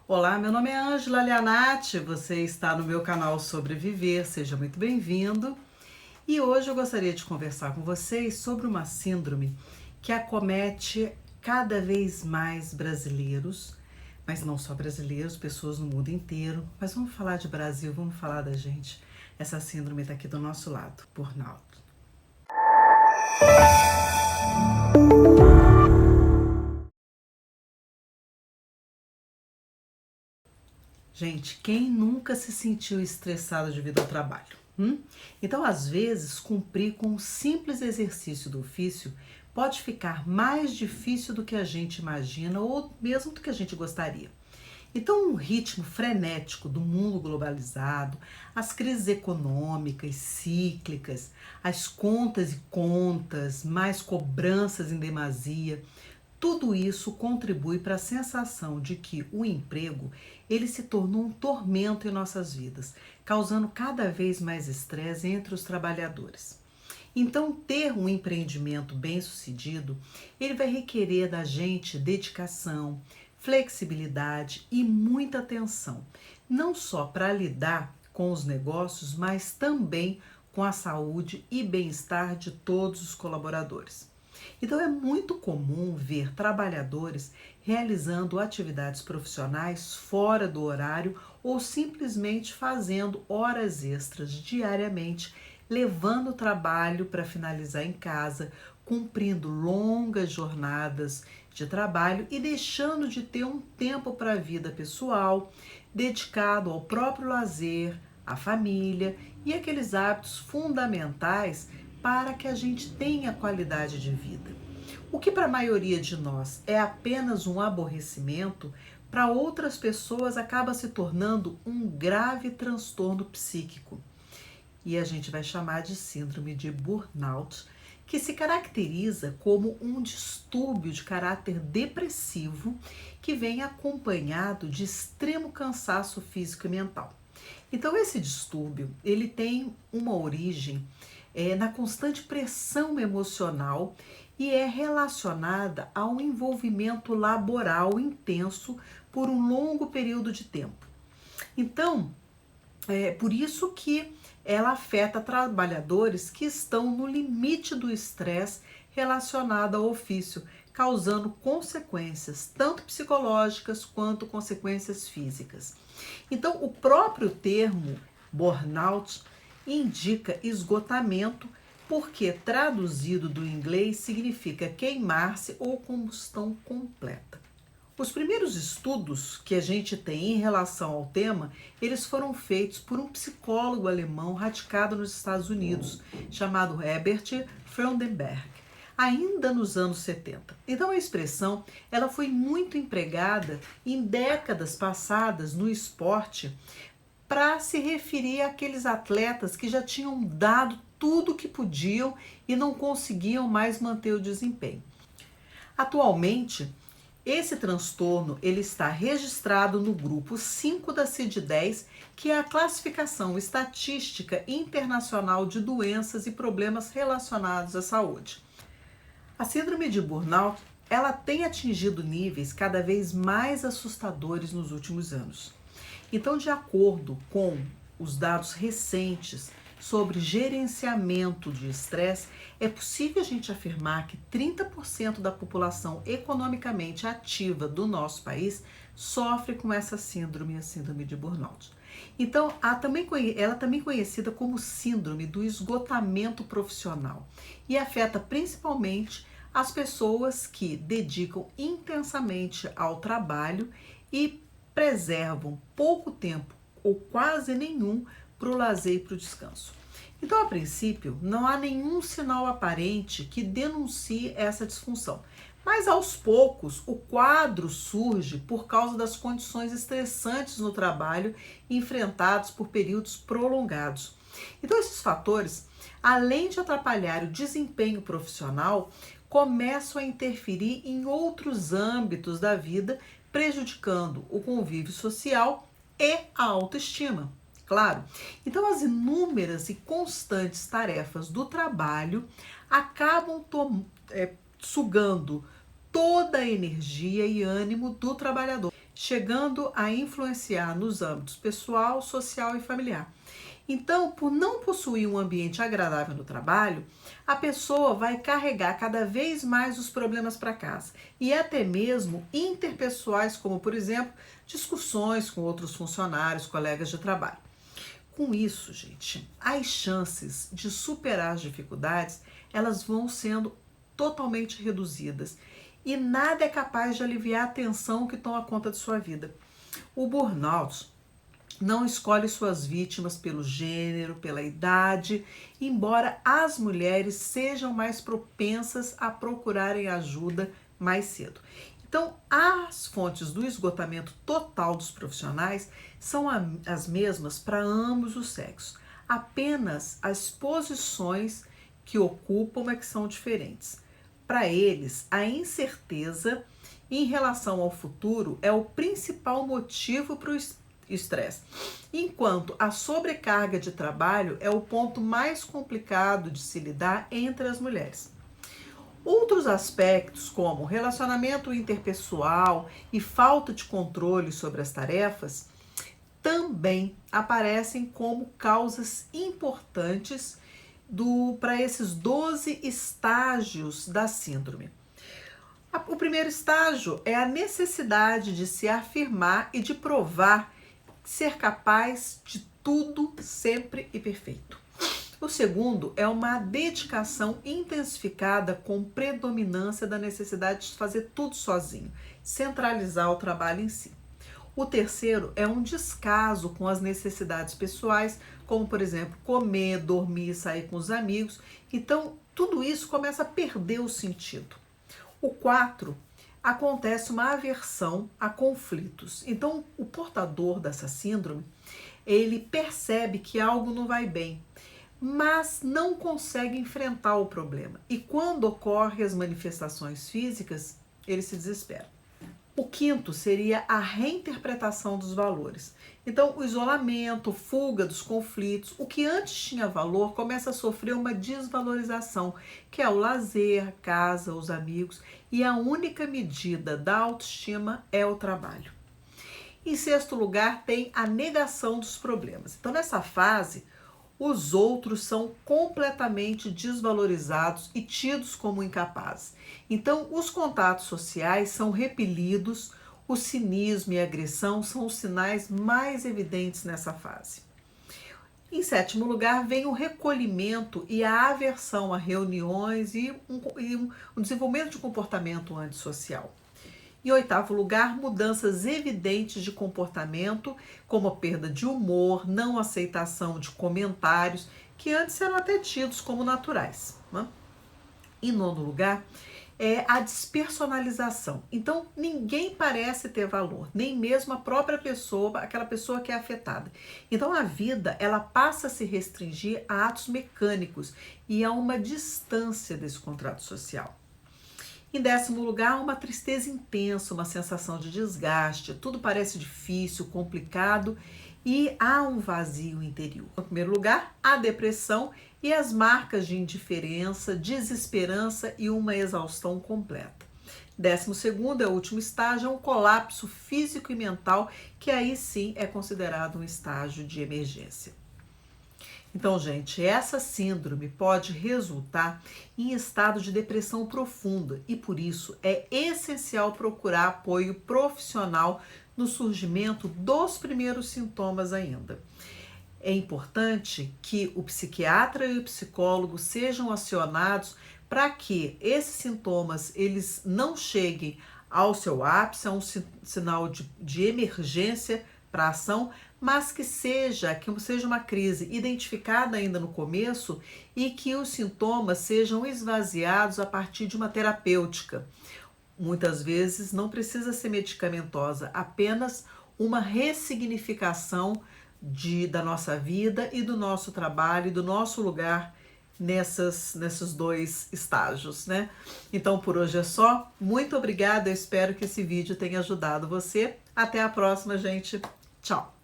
Olá, meu nome é Ângela Lianati, você está no meu canal Sobreviver, seja muito bem-vindo. E hoje eu gostaria de conversar com vocês sobre uma síndrome que acomete cada vez mais brasileiros, mas não só brasileiros, pessoas no mundo inteiro. Mas vamos falar de Brasil, vamos falar da gente. Essa síndrome está aqui do nosso lado, burnout. Gente, quem nunca se sentiu estressado devido ao trabalho? Então, às vezes, cumprir com um simples exercício do ofício pode ficar mais difícil do que a gente imagina ou mesmo do que a gente gostaria. Então, o ritmo frenético do mundo globalizado, as crises econômicas, cíclicas, as contas e contas, mais cobranças em demasia, tudo isso contribui para a sensação de que o emprego ele se tornou um tormento em nossas vidas, causando cada vez mais estresse entre os trabalhadores. Então, ter um empreendimento bem-sucedido, ele vai requerer da gente dedicação, flexibilidade e muita atenção, não só para lidar com os negócios, mas também com a saúde e bem-estar de todos os colaboradores. Então é muito comum ver trabalhadores realizando atividades profissionais fora do horário ou simplesmente fazendo horas extras diariamente, levando o trabalho para finalizar em casa, cumprindo longas jornadas de trabalho e deixando de ter um tempo para a vida pessoal, dedicado ao próprio lazer, à família e aqueles hábitos fundamentais para que a gente tenha qualidade de vida. O que para a maioria de nós é apenas um aborrecimento, para outras pessoas acaba se tornando um grave transtorno psíquico. E a gente vai chamar de síndrome de burnout, que se caracteriza como um distúrbio de caráter depressivo que vem acompanhado de extremo cansaço físico e mental. Então esse distúrbio, ele tem uma origem na constante pressão emocional e é relacionada a um envolvimento laboral intenso por um longo período de tempo. Então, é por isso que ela afeta trabalhadores que estão no limite do estresse relacionado ao ofício, causando consequências tanto psicológicas quanto consequências físicas. Então, o próprio termo burnout indica esgotamento, porque traduzido do inglês significa queimar-se ou combustão completa. Os primeiros estudos que a gente tem em relação ao tema, eles foram feitos por um psicólogo alemão radicado nos Estados Unidos, chamado Herbert Freudenberg, ainda nos anos 70. Então a expressão, ela foi muito empregada em décadas passadas no esporte para se referir àqueles atletas que já tinham dado tudo o que podiam e não conseguiam mais manter o desempenho. Atualmente, esse transtorno ele está registrado no grupo 5 da CID-10, que é a classificação estatística internacional de doenças e problemas relacionados à saúde. A síndrome de burnout, ela tem atingido níveis cada vez mais assustadores nos últimos anos. Então, de acordo com os dados recentes sobre gerenciamento de estresse, é possível a gente afirmar que 30% da população economicamente ativa do nosso país sofre com essa síndrome, a síndrome de burnout. Então, ela também é conhecida como síndrome do esgotamento profissional e afeta principalmente as pessoas que dedicam intensamente ao trabalho e preservam pouco tempo ou quase nenhum para o lazer e para o descanso. Então, a princípio, não há nenhum sinal aparente que denuncie essa disfunção. Mas aos poucos, o quadro surge por causa das condições estressantes no trabalho enfrentados por períodos prolongados. Então, esses fatores, além de atrapalhar o desempenho profissional, começam a interferir em outros âmbitos da vida, prejudicando o convívio social e a autoestima. Claro. Então, as inúmeras e constantes tarefas do trabalho acabam sugando toda a energia e ânimo do trabalhador. chegando a influenciar nos âmbitos pessoal, social e familiar. Então, por não possuir um ambiente agradável no trabalho, a pessoa vai carregar cada vez mais os problemas para casa e até mesmo interpessoais, como por exemplo, discussões com outros funcionários, colegas de trabalho. Com isso, gente, as chances de superar as dificuldades, elas vão sendo totalmente reduzidas e nada é capaz de aliviar a tensão que toma conta de sua vida. O burnout não escolhe suas vítimas pelo gênero, pela idade, embora as mulheres sejam mais propensas a procurarem ajuda mais cedo. Então, as fontes do esgotamento total dos profissionais são as mesmas para ambos os sexos. Apenas as posições que ocupam é que são diferentes. Para eles, a incerteza em relação ao futuro é o principal motivo para o estresse, enquanto a sobrecarga de trabalho é o ponto mais complicado de se lidar entre as mulheres. Outros aspectos, como relacionamento interpessoal e falta de controle sobre as tarefas, também aparecem como causas importantes para esses 12 estágios da síndrome. O primeiro estágio é a necessidade de se afirmar e de provar ser capaz de tudo, sempre e perfeito. O segundo é uma dedicação intensificada com predominância da necessidade de fazer tudo sozinho, centralizar o trabalho em si. O terceiro é um descaso com as necessidades pessoais, como por exemplo, comer, dormir, sair com os amigos. Então, tudo isso começa a perder o sentido. O 4, acontece uma aversão a conflitos. Então, o portador dessa síndrome, ele percebe que algo não vai bem, mas não consegue enfrentar o problema. E quando ocorrem as manifestações físicas, ele se desespera. O quinto seria a reinterpretação dos valores. Então, o isolamento, fuga dos conflitos, o que antes tinha valor começa a sofrer uma desvalorização, que é o lazer, a casa, os amigos, e a única medida da autoestima é o trabalho. Em sexto lugar, tem a negação dos problemas. Então, nessa fase, os outros são completamente desvalorizados e tidos como incapazes. Então, os contatos sociais são repelidos, o cinismo e a agressão são os sinais mais evidentes nessa fase. Em sétimo lugar, vem o recolhimento e a aversão a reuniões e um desenvolvimento de comportamento antissocial. Em oitavo lugar, mudanças evidentes de comportamento, como a perda de humor, não aceitação de comentários, que antes eram até tidos como naturais. Né? Em nono lugar, é a despersonalização. Então, ninguém parece ter valor, nem mesmo a própria pessoa, aquela pessoa que é afetada. Então, a vida, ela passa a se restringir a atos mecânicos e a uma distância desse contrato social. Em décimo lugar, uma tristeza intensa, uma sensação de desgaste, tudo parece difícil, complicado e há um vazio interior. Em primeiro lugar, a depressão e as marcas de indiferença, desesperança e uma exaustão completa. 12º é o último estágio, é um colapso físico e mental, que aí sim é considerado um estágio de emergência. Então, gente, essa síndrome pode resultar em estado de depressão profunda e, por isso, é essencial procurar apoio profissional no surgimento dos primeiros sintomas ainda. É importante que o psiquiatra e o psicólogo sejam acionados para que esses sintomas eles não cheguem ao seu ápice, a um sinal de emergência para a ação, mas que seja uma crise identificada ainda no começo e que os sintomas sejam esvaziados a partir de uma terapêutica. Muitas vezes não precisa ser medicamentosa, apenas uma ressignificação da nossa vida e do nosso trabalho e do nosso lugar nesses dois estágios, né? Então, por hoje é só. Muito obrigada, eu espero que esse vídeo tenha ajudado você. Até a próxima, gente. Tchau!